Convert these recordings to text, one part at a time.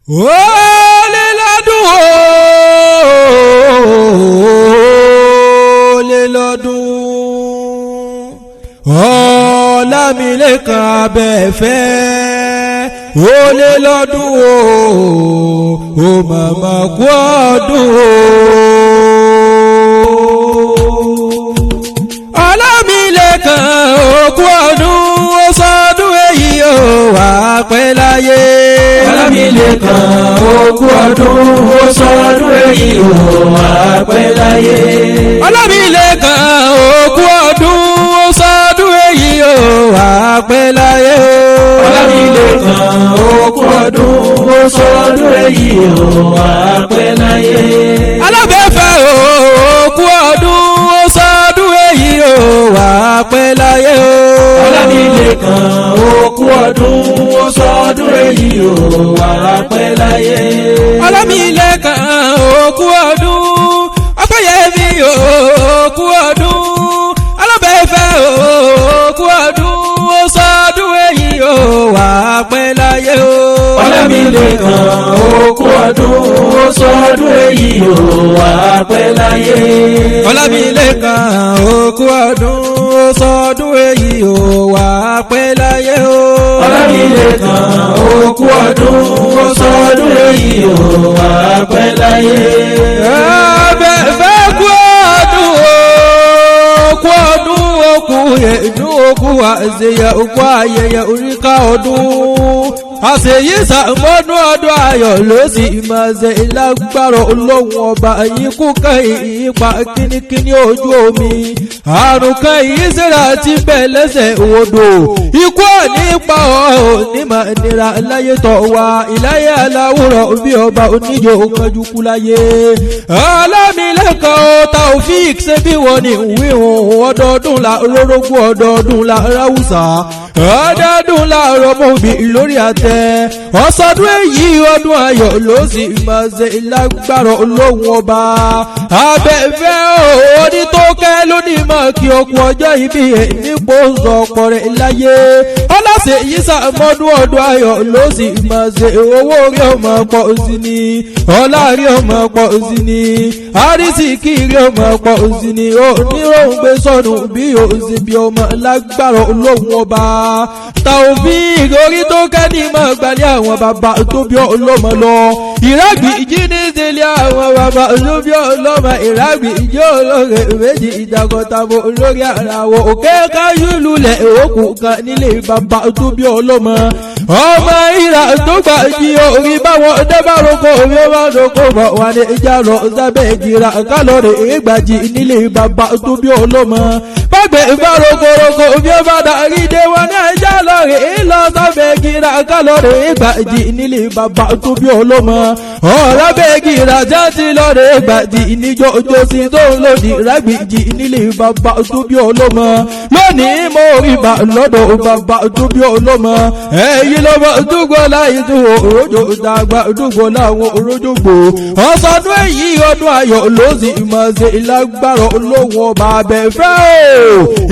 Olè lọ́dún olè lọ́dún Ọlámilékan Abẹ́fẹ́ olè lọ́dún o màmá kú ọdún Ọlámilékan òkú ọdún ó sọdún èyí ó wà pẹ́ láyé. Ọlámilékan òkú ọdún ó sọdún èyí ó wà pẹ́ láyé. Ọlámilékan òkú ọdún ó sọdún èyí ó wà pẹ́ láyé. Ọlámilékan òkú ọdún ó sọdún èyí ó wà pẹ́ láyé. Alábẹ́fẹ́ òkú ọdún ó sọdún èyí ó wà pẹ́ láyé. Ọlámilékan òkú ọdún ó sọdún èyí ó wà pẹ́ láyé. Ọlámilékan òkú ọdún Ọpẹ́yẹmí òkú ọdún Alábẹ́fẹ́ òkú ọdún ó sọdún èyí ó wà pẹ́ láyé. Ọlámilékan òkú ọdún ó sọdún èyí ó wà pẹ́ láyé. Ọlámilékan òkú ọdún ó sọdún èyí ó wà pẹ́ láyé. Ọlámilékan òkú ọdún ó sọdún èyí ó wà pẹ́ láyé. Abẹ́fẹ́ kú ọdún òkú ọdún òkú yẹ̀dún òkú àṣeyẹ òkú ayẹyẹ oríkà ọdún àṣeyí sàmọ́dún ọdún ayọ̀ ló sì máa ṣe ìlágbára olóhùn ọba ìyíkú kan ìyípa kínníkínní ojú omi àrùn kan ìyíṣẹ́ra ti bẹ̀ lẹ́sẹ̀ odò ikú nípa onímọ̀ ìnira láyé tọ̀ wá ìláyé aláwòrán bí ọba oníjó kanjú kú láyé. Ọlámilékan Taofik ṣe bí wọn ní ìwé wọn ọdọọdún la olórógún ọdọọdún la ráwùsà ọdọọdún la rọmọbì lórí àtẹ ọsọdún èyí ọdún ayọ̀ ló sì máa ṣe lágbára olóhùn ọba Abẹ́fẹ́ òní tó kẹ́ lónìí máa kí ọkùn ọjọ́ ìbí ẹ̀ nípò sọ̀pọ̀ rẹ̀ láyé ọlọ́sẹ̀ yìí sàmọ́dún ọdún ayọ̀ ló sì máa ṣe owó rí ọmọ pọ̀ sí ni ọlá rí ọmọ pọ̀ sí ni àrísìkí rí ọmọ pọ̀ sí ni oníròhùn gbé sọnù bí ó sì bí ọmọ lágbára olóhùn ọba Taofik orí tó kẹ́ ní máa gbalẹ̀ àwọn bàbá tó bí ọlọ́mọ lọ ìrágbì ìjí ní ìdílé àwọn bàbá tó bí ọlọ́mọ ìrágbì ìjí olóore méjì ìjàgọ̀tàbọ̀ olórí àràwọ̀ òkè káyúlù lẹ̀ òkú kan nílé bàbá tó bí ọlọ́mọ ọmọ ìrà tó gbà jí orí báwọn ọdẹ́bàrókò orí ọmọ àdókò bọ̀ wà ní ìjà lọ sábẹ́ ìjìrà kálọ̀rì ìgbàjì nílé bàbá tó bí ọlọ́mọ bàgbé ìbárokòrókò bí ó bá darí dé wọn ní ìjà lọ́rì ìlọ sábẹ́ ìjìrà kálọ̀rì ìgbàjì nílé bàbá tó bí ọlọ́mọ ọ̀rọ̀ bẹ́ẹ̀ gíra jáde lọ́rẹ̀ ìgbàjì níjọ́ ojú sí tó ń lòdì rágbìjì nílé bàbá tó bí ọlọ́mọ lónìí mo rí bà lọ́dọ̀ bàbá tó bí ọlọ́mọ èyí lọ́mọ dúgbò láyé tó òròjò dàgbà dúgbò láwọn òròjò gbò ọ̀sọ̀dún èyí ọdún ayọ̀ ló sì máa ṣe lágbára olóhùn ọba Abẹ́fẹ́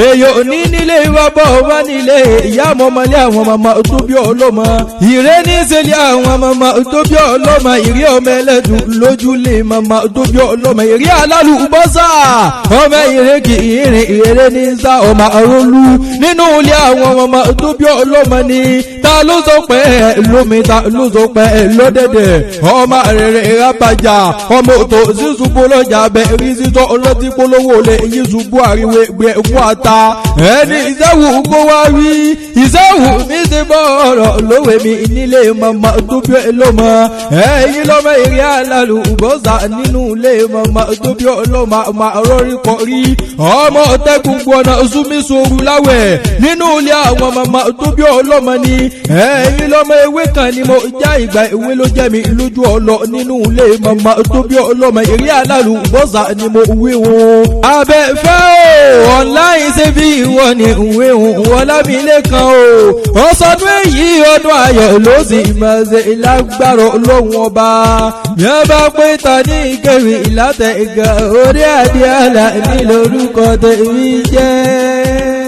èyí òní nílé bàbá ọba nílé ìyá mọ́mọ́lé àwọn màmá tó bí ọlọ́mọ ìrẹ́ ní sẹ́lẹ̀ àwọn màmá tó bí ọlọ́mọ ìrí ọmọ ẹlẹ́dùn lójúlé màmá tó bí ọlọ́mọ ìrí alálùbọ́sà ọmọ ìrẹ́kì ìrìn ìrẹ́ ní sá ọmọ àrólú nínú ilé àwọn ọmọ tó bí ọlọ́mọ ni ta ló sọ pé lómi ta ló sọ pé lọ́dẹ̀dẹ̀ ọmọ rẹ̀ rábàjá ọmọ tó sísúbú lọ́jà bẹ̀rí sísọ ọlọ́tí polówó lè yí ṣubú àríwé gbé ẹkú àta ẹni ìṣẹ́wù kó wá rí ìṣẹ́wù mi ṣe bọ́ ọ̀rọ̀ lówè mi nílé màmá tó bí ọlọ́mọ ẹ̀yìn lọ́mọ ìrí àlàlù bọ́sà nínú ilé màmá tó bí ọlọ́mọ àmà rọrí kọrí ọmọ ọ̀tẹ́kùn gbọ́nà súnmísòrò láwẹ̀ nínú ilé àwọn màmá tó bí ọlọ́mọ ni ẹ̀yìn lọ́mọ ewé kan ni mo já ìgbà ewé ló jẹ́ mi lójú ọlọ nínú ilé màmá tó bí ọlọ́mọ ìrí àlàlù bọ́sà ni mo wí wọn. Abẹ́fẹ́ ọ̀nláìn ṣe bí ìwọ ni ìwé wọn Ọlámilékan ọ̀sọ̀dún èyí ọdún ayọ̀ ló sì máa ṣe lágbára olóhùn ọba bí wọ́n bá pé ta ní ìkẹrì ìlàtẹ̀ ìgbà orí àdìyàlà ní lórúkọ tèmi jẹ́.